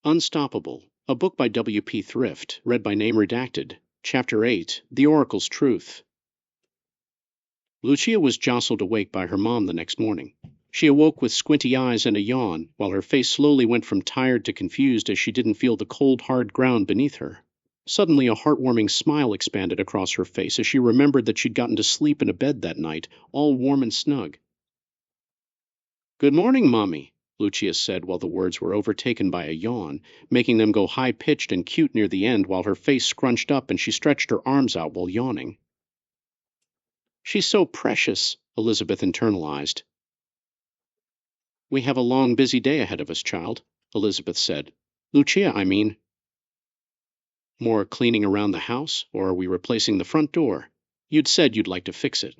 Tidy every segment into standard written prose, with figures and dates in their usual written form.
Unstoppable, a book by W.P. Thrift, read by name redacted. Chapter 8, The Oracle's Truth. Lucia was jostled awake by her mom the next morning. She awoke with squinty eyes and a yawn, while her face slowly went from tired to confused as she didn't feel the cold, hard ground beneath her. Suddenly a heartwarming smile expanded across her face as she remembered that she'd gotten to sleep in a bed that night, all warm and snug. "Good morning, Mommy," Lucia said while the words were overtaken by a yawn, making them go high-pitched and cute near the end while her face scrunched up and she stretched her arms out while yawning. "She's so precious," Elizabeth internalized. "We have a long, busy day ahead of us, child," Elizabeth said. "Lucia, I mean." "More cleaning around the house, or are we replacing the front door? You'd said you'd like to fix it."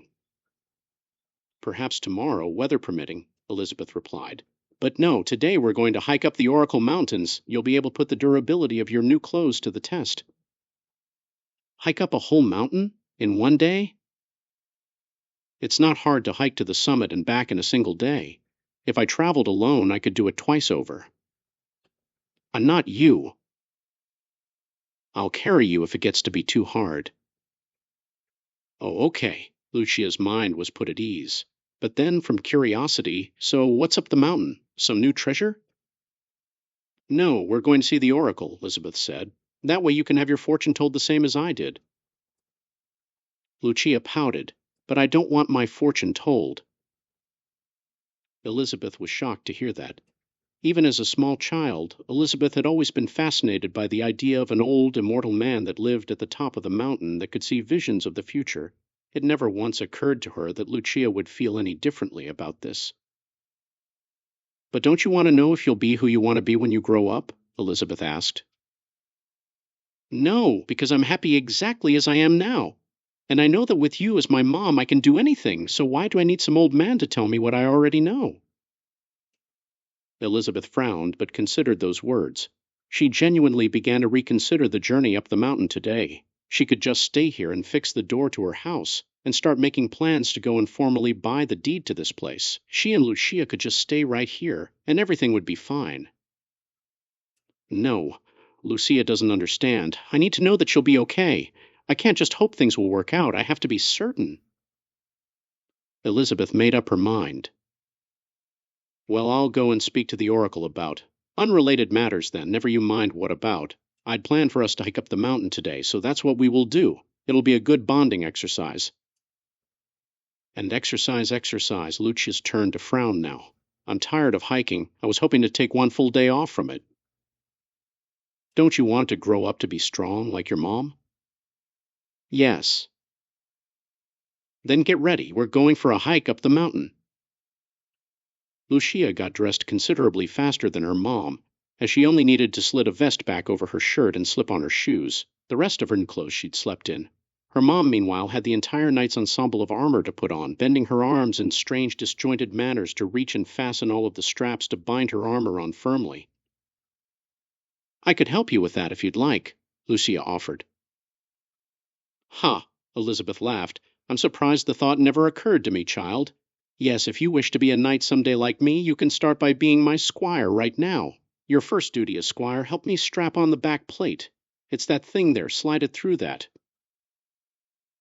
"Perhaps tomorrow, weather permitting," Elizabeth replied. "But no, today we're going to hike up the Oracle Mountains. You'll be able to put the durability of your new clothes to the test." "Hike up a whole mountain? In one day?" "It's not hard to hike to the summit and back in a single day. If I traveled alone, I could do it twice over." "Not you." "I'll carry you if it gets to be too hard." "Oh, okay." Lucia's mind was put at ease. But then, from curiosity, "So what's up the mountain? Some new treasure?" "No, we're going to see the Oracle," Elizabeth said. "That way you can have your fortune told the same as I did." Lucia pouted. "But I don't want my fortune told." Elizabeth was shocked to hear that. Even as a small child, Elizabeth had always been fascinated by the idea of an old, immortal man that lived at the top of the mountain that could see visions of the future. It never once occurred to her that Lucia would feel any differently about this. "But don't you want to know if you'll be who you want to be when you grow up?" Elizabeth asked. "No, because I'm happy exactly as I am now. And I know that with you as my mom I can do anything, so why do I need some old man to tell me what I already know?" Elizabeth frowned, but considered those words. She genuinely began to reconsider the journey up the mountain today. She could just stay here and fix the door to her house, and start making plans to go and formally buy the deed to this place. She and Lucia could just stay right here, and everything would be fine. "No, Lucia doesn't understand. I need to know that she'll be okay. I can't just hope things will work out. I have to be certain." Elizabeth made up her mind. "Well, I'll go and speak to the Oracle about unrelated matters then, never you mind what about. I'd planned for us to hike up the mountain today, so that's what we will do. It'll be a good bonding exercise." And exercise, Lucia's turn to frown now. "I'm tired of hiking. I was hoping to take one full day off from it." "Don't you want to grow up to be strong like your mom?" "Yes." "Then get ready. We're going for a hike up the mountain." Lucia got dressed considerably faster than her mom, as she only needed to slip a vest back over her shirt and slip on her shoes. The rest of her clothes she'd slept in. Her mom, meanwhile, had the entire night's ensemble of armor to put on, bending her arms in strange, disjointed manners to reach and fasten all of the straps to bind her armor on firmly. "I could help you with that if you'd like," Lucia offered. "Ha!" Elizabeth laughed. "I'm surprised the thought never occurred to me, child. Yes, if you wish to be a knight someday like me, you can start by being my squire right now. Your first duty as squire, help me strap on the back plate. It's that thing there, slide it through that."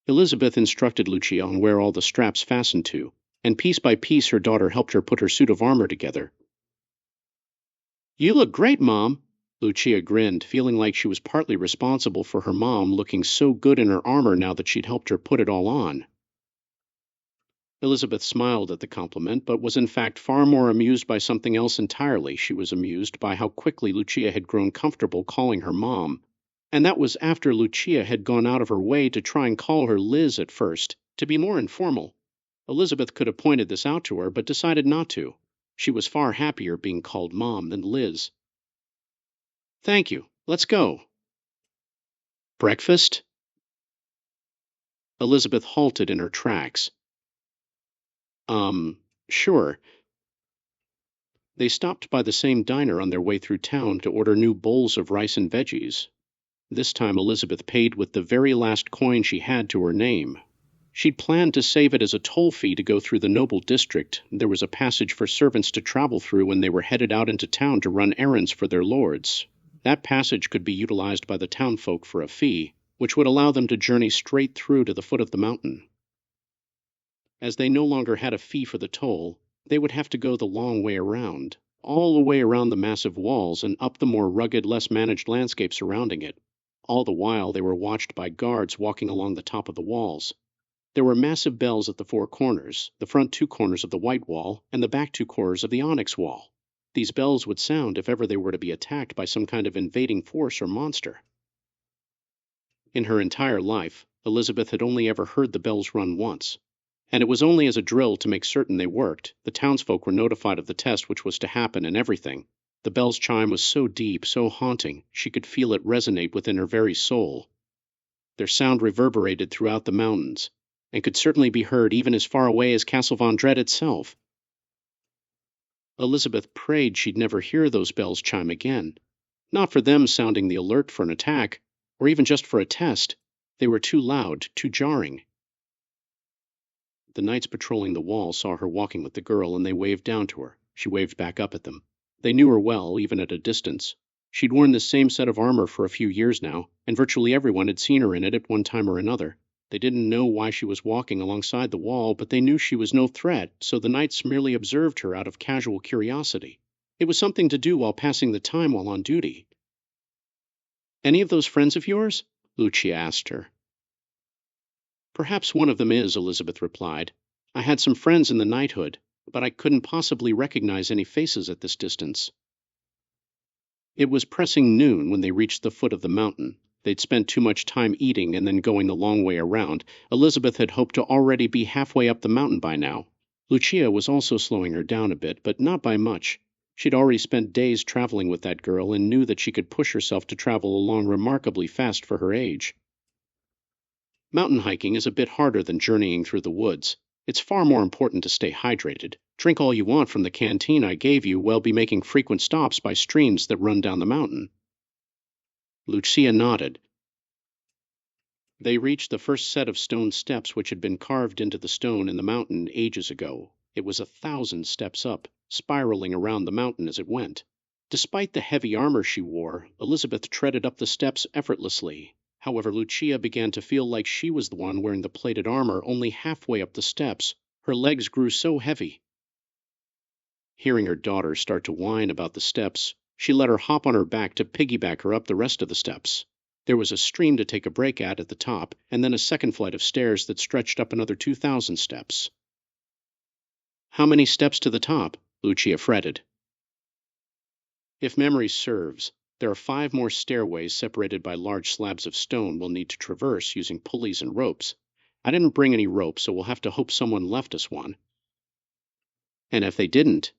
Elizabeth instructed Lucia on where all the straps fastened to, and piece by piece her daughter helped her put her suit of armor together. "You look great, Mom." Lucia grinned, feeling like she was partly responsible for her mom looking so good in her armor now that she'd helped her put it all on. Elizabeth smiled at the compliment, but was in fact far more amused by something else entirely. She was amused by how quickly Lucia had grown comfortable calling her mom. And that was after Lucia had gone out of her way to try and call her Liz at first, to be more informal. Elizabeth could have pointed this out to her, but decided not to. She was far happier being called Mom than Liz. "Thank you. Let's go." "Breakfast?" Elizabeth halted in her tracks. Sure." They stopped by the same diner on their way through town to order new bowls of rice and veggies. This time Elizabeth paid with the very last coin she had to her name. She'd planned to save it as a toll fee to go through the noble district. There was a passage for servants to travel through when they were headed out into town to run errands for their lords. That passage could be utilized by the townfolk for a fee, which would allow them to journey straight through to the foot of the mountain. As they no longer had a fee for the toll, they would have to go the long way around, all the way around the massive walls and up the more rugged, less managed landscape surrounding it. All the while they were watched by guards walking along the top of the walls. There were massive bells at the four corners, the front two corners of the white wall, and the back two corners of the onyx wall. These bells would sound if ever they were to be attacked by some kind of invading force or monster. In her entire life, Elizabeth had only ever heard the bells run once, and it was only as a drill to make certain they worked. The townsfolk were notified of the test which was to happen and everything. The bell's chime was so deep, so haunting, she could feel it resonate within her very soul. Their sound reverberated throughout the mountains, and could certainly be heard even as far away as Castle Von Dread itself. Elizabeth prayed she'd never hear those bells chime again. Not for them sounding the alert for an attack, or even just for a test. They were too loud, too jarring. The knights patrolling the wall saw her walking with the girl, and they waved down to her. She waved back up at them. They knew her well, even at a distance. She'd worn this same set of armor for a few years now, and virtually everyone had seen her in it at one time or another. They didn't know why she was walking alongside the wall, but they knew she was no threat, so the knights merely observed her out of casual curiosity. It was something to do while passing the time while on duty. "Any of those friends of yours?" Lucia asked her. "Perhaps one of them is," Elizabeth replied. "I had some friends in the knighthood, but I couldn't possibly recognize any faces at this distance." It was pressing noon when they reached the foot of the mountain. They'd spent too much time eating and then going the long way around. Elizabeth had hoped to already be halfway up the mountain by now. Lucia was also slowing her down a bit, but not by much. She'd already spent days traveling with that girl and knew that she could push herself to travel along remarkably fast for her age. Mountain hiking is a bit harder than journeying through the woods. It's far more important to stay hydrated. Drink all you want from the canteen I gave you while be making frequent stops by streams that run down the mountain. Lucia nodded. They reached the first set of stone steps which had been carved into the stone in the mountain ages ago. It was 1,000 steps up, spiraling around the mountain as it went. Despite the heavy armor she wore, Elizabeth treaded up the steps effortlessly. However, Lucia began to feel like she was the one wearing the plated armor only halfway up the steps. Her legs grew so heavy. Hearing her daughter start to whine about the steps, she let her hop on her back to piggyback her up the rest of the steps. There was a stream to take a break at the top, and then a second flight of stairs that stretched up another 2,000 steps. "How many steps to the top?" Lucia fretted. "If memory serves, there are 5 more stairways separated by large slabs of stone we'll need to traverse using pulleys and ropes. I didn't bring any rope, so we'll have to hope someone left us one. And if they didn't,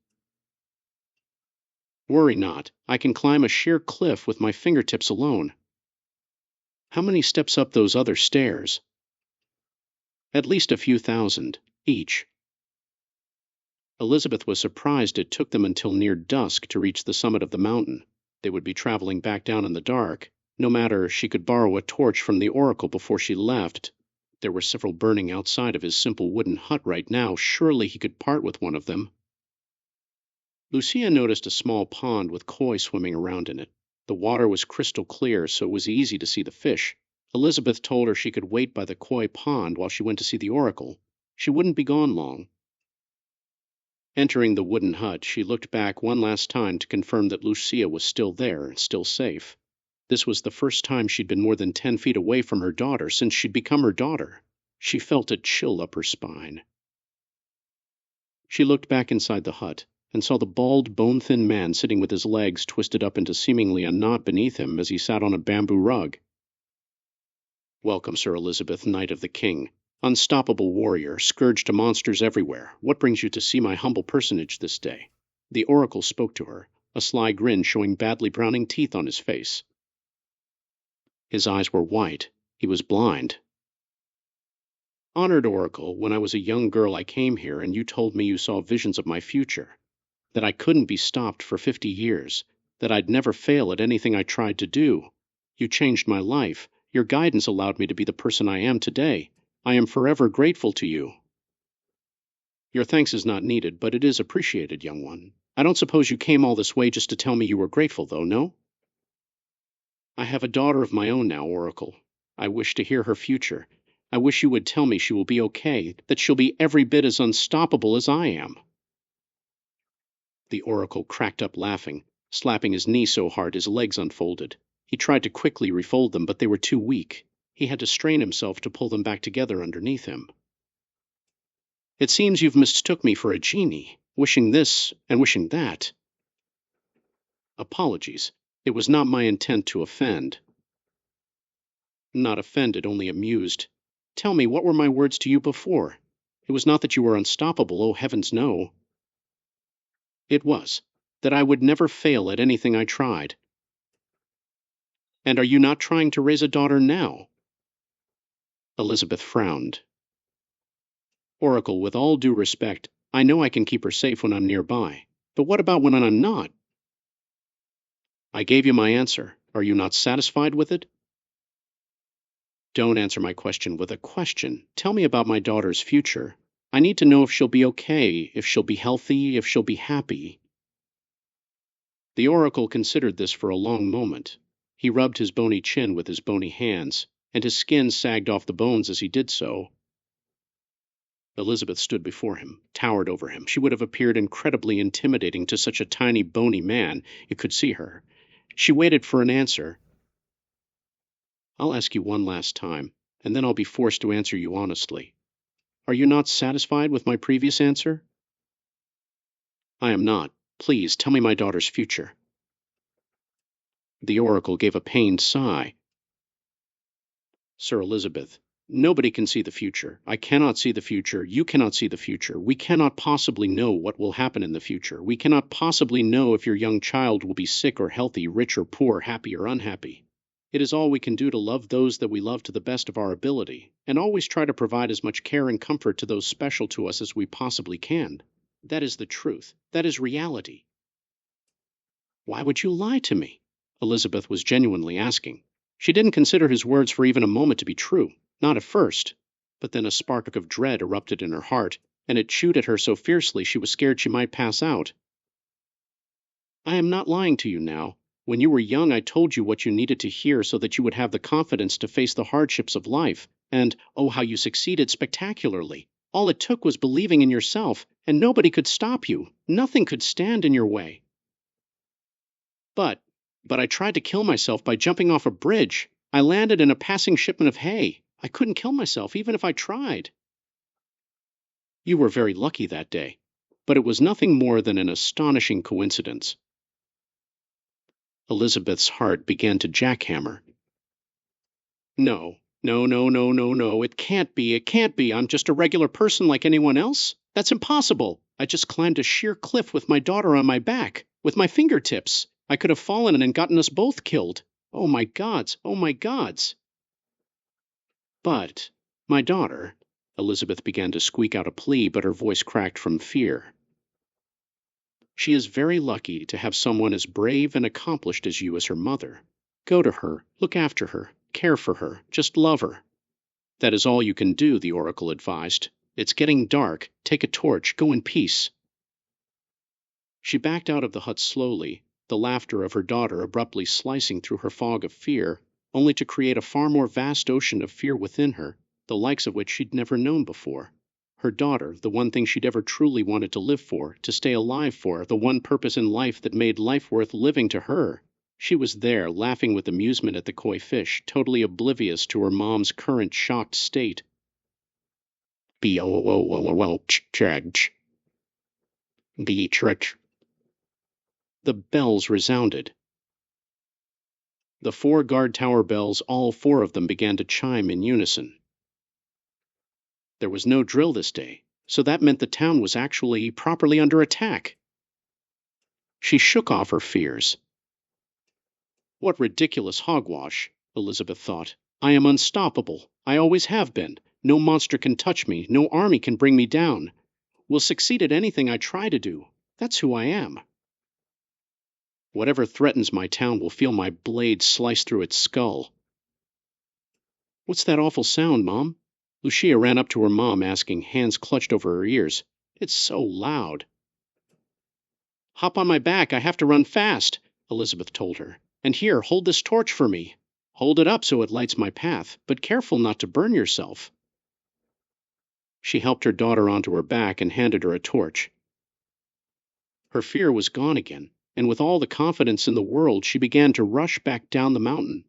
worry not, I can climb a sheer cliff with my fingertips alone." "How many steps up those other stairs?" "At least a few thousand, each." Elizabeth was surprised it took them until near dusk to reach the summit of the mountain. They would be traveling back down in the dark. No matter, she could borrow a torch from the oracle before she left. There were several burning outside of his simple wooden hut right now. Surely he could part with one of them. Lucia noticed a small pond with koi swimming around in it. The water was crystal clear, so it was easy to see the fish. Elizabeth told her she could wait by the koi pond while she went to see the oracle. She wouldn't be gone long. Entering the wooden hut, she looked back one last time to confirm that Lucia was still there, still safe. This was the first time she'd been more than 10 feet away from her daughter since she'd become her daughter. She felt a chill up her spine. She looked back inside the hut and saw the bald, bone-thin man sitting with his legs twisted up into seemingly a knot beneath him as he sat on a bamboo rug. "Welcome, Sir Elizabeth, Knight of the King. Unstoppable warrior, scourge to monsters everywhere. What brings you to see my humble personage this day?" The oracle spoke to her, a sly grin showing badly browning teeth on his face. His eyes were white. He was blind. "Honored oracle, when I was a young girl I came here, and you told me you saw visions of my future. That I couldn't be stopped for 50 years. That I'd never fail at anything I tried to do. You changed my life. Your guidance allowed me to be the person I am today. I am forever grateful to you." "Your thanks is not needed, but it is appreciated, young one. I don't suppose you came all this way just to tell me you were grateful, though, no?" I have a daughter of my own now, Oracle. I wish to hear her future. I wish you would tell me she will be okay, that she'll be every bit as unstoppable as I am." The Oracle cracked up laughing, slapping his knee so hard his legs unfolded. He tried to quickly refold them, but they were too weak. He had to strain himself to pull them back together underneath him. "It seems you've mistook me for a genie, wishing this and wishing that." "Apologies. It was not my intent to offend." "Not offended, only amused. Tell me, what were my words to you before? It was not that you were unstoppable, oh heavens no." "It was. That I would never fail at anything I tried." "And are you not trying to raise a daughter now?" Elizabeth frowned. "Oracle, with all due respect, I know I can keep her safe when I'm nearby. But what about when I'm not?" "I gave you my answer. Are you not satisfied with it?" "Don't answer my question with a question. Tell me about my daughter's future. I need to know if she'll be okay, if she'll be healthy, if she'll be happy." The Oracle considered this for a long moment. He rubbed his bony chin with his bony hands, and his skin sagged off the bones as he did so. Elizabeth stood before him, towered over him. She would have appeared incredibly intimidating to such a tiny, bony man who could see her. She waited for an answer. "I'll ask you one last time, and then I'll be forced to answer you honestly. Are you not satisfied with my previous answer?" "I am not. Please, tell me my daughter's future." The Oracle gave a pained sigh. "Sir Elizabeth, nobody can see the future. I cannot see the future. You cannot see the future. We cannot possibly know what will happen in the future. We cannot possibly know if your young child will be sick or healthy, rich or poor, happy or unhappy. It is all we can do to love those that we love to the best of our ability, and always try to provide as much care and comfort to those special to us as we possibly can. That is the truth. That is reality." "Why would you lie to me?" Elizabeth was genuinely asking. She didn't consider his words for even a moment to be true, not at first. But then a spark of dread erupted in her heart, and it chewed at her so fiercely she was scared she might pass out. "I am not lying to you now. When you were young, I told you what you needed to hear so that you would have the confidence to face the hardships of life. And, oh, how you succeeded spectacularly. All it took was believing in yourself, and nobody could stop you. Nothing could stand in your way. But I tried to kill myself by jumping off a bridge. I landed in a passing shipment of hay. I couldn't kill myself, even if I tried." "You were very lucky that day. But it was nothing more than an astonishing coincidence." Elizabeth's heart began to jackhammer. No, no, no, no, no, no. It can't be. It can't be. I'm just a regular person like anyone else. That's impossible. I just climbed a sheer cliff with my daughter on my back, with my fingertips. I could have fallen and gotten us both killed. Oh, my gods. Oh, my gods. "But, my daughter," Elizabeth began to squeak out a plea, but her voice cracked from fear. "She is very lucky to have someone as brave and accomplished as you as her mother. Go to her, look after her, care for her, just love her." "That is all you can do," the Oracle advised. "It's getting dark. Take a torch. Go in peace." She backed out of the hut slowly, the laughter of her daughter abruptly slicing through her fog of fear, only to create a far more vast ocean of fear within her, the likes of which she'd never known before. Her daughter, the one thing she'd ever truly wanted to live for, to stay alive for, the one purpose in life that made life worth living to her. She was there, laughing with amusement at the koi fish, totally oblivious to her mom's current shocked state. "B-o-o-o-o-ch-ch-ch. B-ch-ch." The bells resounded. The 4 guard tower bells, all 4 of them, began to chime in unison. There was no drill this day, so that meant the town was actually properly under attack. She shook off her fears. "What ridiculous hogwash," Elizabeth thought. "I am unstoppable. I always have been. No monster can touch me. No army can bring me down. Will succeed at anything I try to do. That's who I am. Whatever threatens my town will feel my blade slice through its skull." "What's that awful sound, Mom?" Lucia ran up to her mom, asking, hands clutched over her ears. "It's so loud." "Hop on my back. I have to run fast," Elizabeth told her. And here, hold this torch for me. Hold it up so it lights my path, but careful not to burn yourself." She helped her daughter onto her back and handed her a torch. Her fear was gone again, and with all the confidence in the world, she began to rush back down the mountain.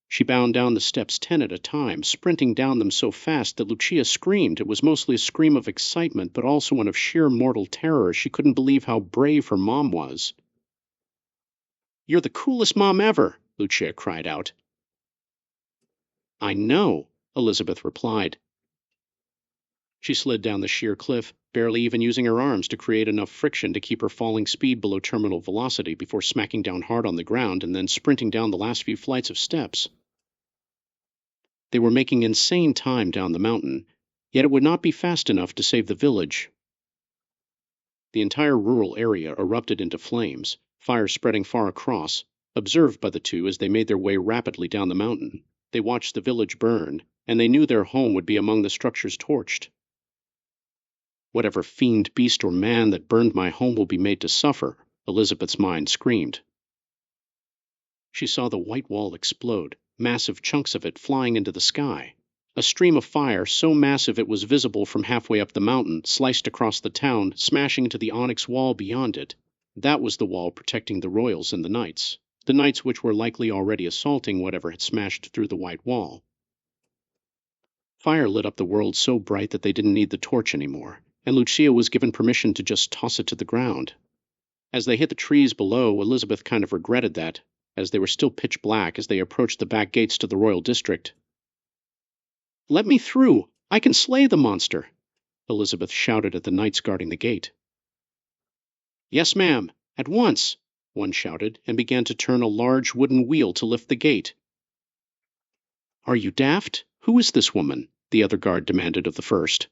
She bound down the steps 10 at a time, sprinting down them so fast that Lucia screamed. It was mostly a scream of excitement, but also one of sheer mortal terror. She couldn't believe how brave her mom was. "You're the coolest mom ever," Lucia cried out. "I know," Elizabeth replied. She slid down the sheer cliff, barely even using her arms to create enough friction to keep her falling speed below terminal velocity before smacking down hard on the ground and then sprinting down the last few flights of steps. They were making insane time down the mountain, yet it would not be fast enough to save the village. The entire rural area erupted into flames, fire spreading far across, observed by the two as they made their way rapidly down the mountain. They watched the village burn, and they knew their home would be among the structures torched. "Whatever fiend, beast, or man that burned my home will be made to suffer," Elizabeth's mind screamed. She saw the white wall explode, massive chunks of it flying into the sky. A stream of fire, so massive it was visible from halfway up the mountain, sliced across the town, smashing into the onyx wall beyond it. That was the wall protecting the royals and the knights which were likely already assaulting whatever had smashed through the white wall. Fire lit up the world so bright that they didn't need the torch anymore, and Lucia was given permission to just toss it to the ground. As they hit the trees below, Elizabeth kind of regretted that, as they were still pitch black as they approached the back gates to the royal district. "Let me through! I can slay the monster!" Elizabeth shouted at the knights guarding the gate. "Yes, ma'am, at once!" one shouted, and began to turn a large wooden wheel to lift the gate. "Are you daft? Who is this woman?" the other guard demanded of the first.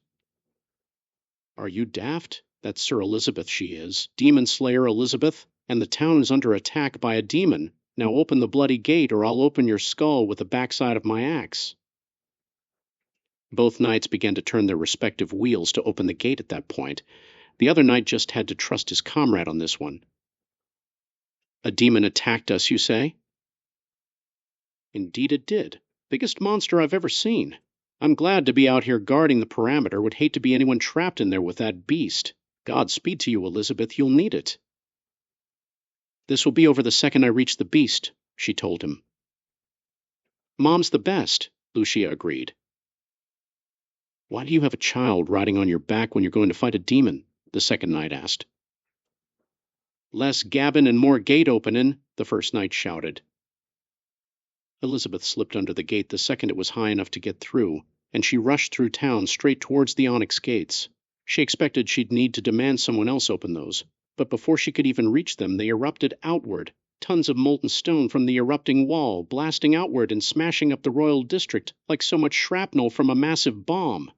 "Are you daft? That's Sir Elizabeth, she is. Demon Slayer Elizabeth, and the town is under attack by a demon. Now open the bloody gate, or I'll open your skull with the backside of my axe." Both knights began to turn their respective wheels to open the gate at that point. The other knight just had to trust his comrade on this one. "A demon attacked us, you say?" "Indeed it did. Biggest monster I've ever seen. I'm glad to be out here guarding the perimeter. Would hate to be anyone trapped in there with that beast. Godspeed to you, Elizabeth. You'll need it." "This will be over the second I reach the beast," she told him. "Mom's the best," Lucia agreed. "Why do you have a child riding on your back when you're going to fight a demon?" the second knight asked. "Less gabbin' and more gate openin'," the first knight shouted. Elizabeth slipped under the gate the second it was high enough to get through, and she rushed through town straight towards the onyx gates. She expected she'd need to demand someone else open those, but before she could even reach them, they erupted outward, tons of molten stone from the erupting wall, blasting outward and smashing up the royal district like so much shrapnel from a massive bomb.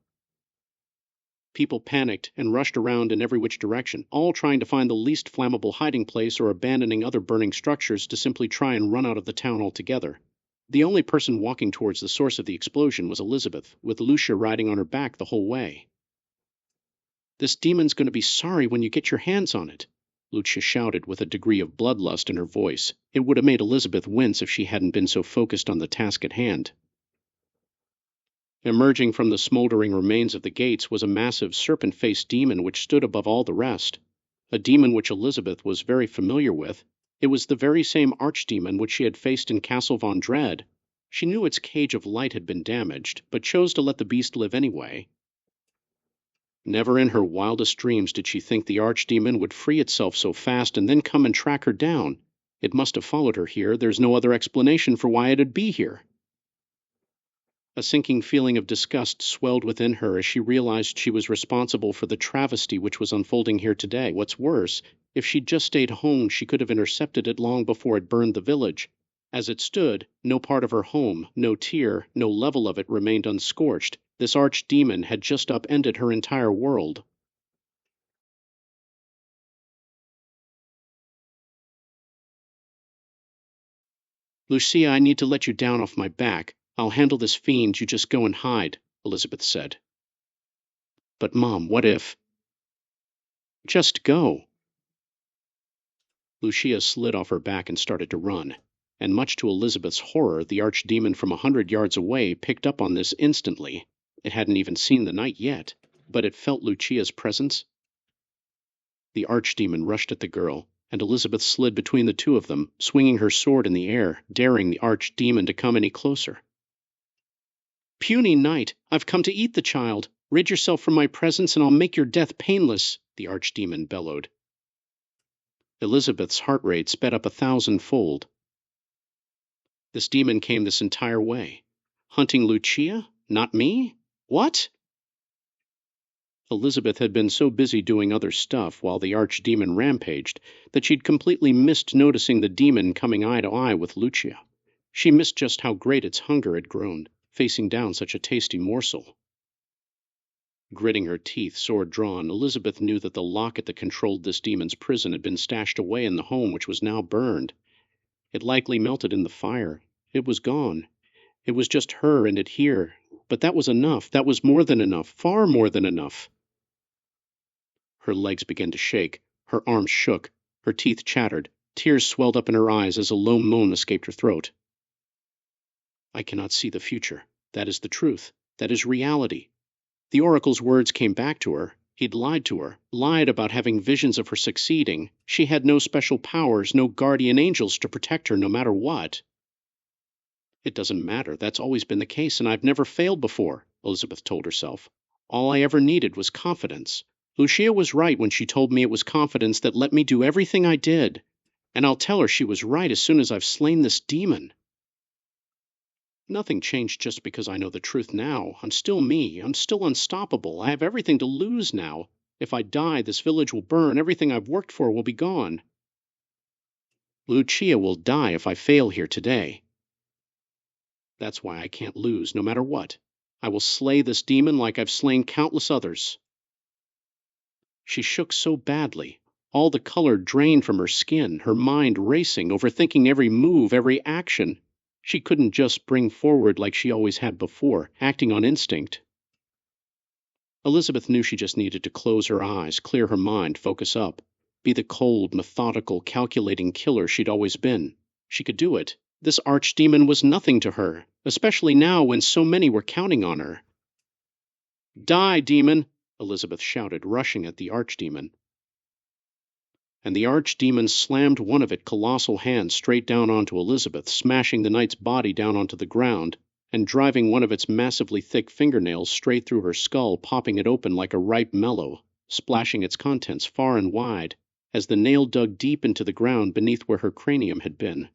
People panicked and rushed around in every which direction, all trying to find the least flammable hiding place or abandoning other burning structures to simply try and run out of the town altogether. The only person walking towards the source of the explosion was Elizabeth, with Lucia riding on her back the whole way. "This demon's going to be sorry when you get your hands on it," Lucia shouted with a degree of bloodlust in her voice. It would have made Elizabeth wince if she hadn't been so focused on the task at hand. Emerging from the smoldering remains of the gates was a massive serpent-faced demon which stood above all the rest. A demon which Elizabeth was very familiar with. It was the very same archdemon which she had faced in Castle Von Dread. She knew its cage of light had been damaged, but chose to let the beast live anyway. Never in her wildest dreams did she think the archdemon would free itself so fast and then come and track her down. It must have followed her here. There's no other explanation for why it'd be here. A sinking feeling of disgust swelled within her as she realized she was responsible for the travesty which was unfolding here today. What's worse, if she'd just stayed home, she could have intercepted it long before it burned the village. As it stood, no part of her home, no tier, no level of it remained unscorched. This archdemon had just upended her entire world. "Lucia, I need to let you down off my back. I'll handle this fiend, you just go and hide," Elizabeth said. "But Mom, what if—" "Just go." Lucia slid off her back and started to run. and much to Elizabeth's horror, the archdemon from 100 yards away picked up on this instantly. It hadn't even seen the night yet, but it felt Lucia's presence. The archdemon rushed at the girl, and Elizabeth slid between the two of them, swinging her sword in the air, daring the archdemon to come any closer. "Puny knight, I've come to eat the child. Rid yourself from my presence, and I'll make your death painless," the archdemon bellowed. Elizabeth's heart rate sped up 1,000-fold. This demon came this entire way. Hunting Lucia? Not me? What? Elizabeth had been so busy doing other stuff while the archdemon rampaged that she'd completely missed noticing the demon coming eye to eye with Lucia. She missed just how great its hunger had grown, facing down such a tasty morsel. Gritting her teeth, sword drawn, Elizabeth knew that the locket that controlled this demon's prison had been stashed away in the home which was now burned. It likely melted in the fire. It was gone. It was just her and it here. But that was enough. That was more than enough. Far more than enough. Her legs began to shake. Her arms shook. Her teeth chattered. Tears swelled up in her eyes as a low moan escaped her throat. "I cannot see the future. That is the truth. That is reality." The oracle's words came back to her. He'd lied to her, lied about having visions of her succeeding. She had no special powers, no guardian angels to protect her no matter what. "It doesn't matter. That's always been the case, and I've never failed before," Elizabeth told herself. "All I ever needed was confidence. Lucia was right when she told me it was confidence that let me do everything I did. And I'll tell her she was right as soon as I've slain this demon. Nothing changed just because I know the truth now. I'm still me. I'm still unstoppable. I have everything to lose now. If I die, this village will burn. Everything I've worked for will be gone. Lucia will die if I fail here today. That's why I can't lose, no matter what. I will slay this demon like I've slain countless others." She shook so badly. All the color drained from her skin, her mind racing, overthinking every move, every action. She couldn't just spring forward like she always had before, acting on instinct. Elizabeth knew she just needed to close her eyes, clear her mind, focus up, be the cold, methodical, calculating killer she'd always been. She could do it. This archdemon was nothing to her, especially now when so many were counting on her. "Die, demon!" Elizabeth shouted, rushing at the archdemon. And the archdemon slammed one of its colossal hands straight down onto Elizabeth, smashing the knight's body down onto the ground, and driving one of its massively thick fingernails straight through her skull, popping it open like a ripe mellow, splashing its contents far and wide, as the nail dug deep into the ground beneath where her cranium had been.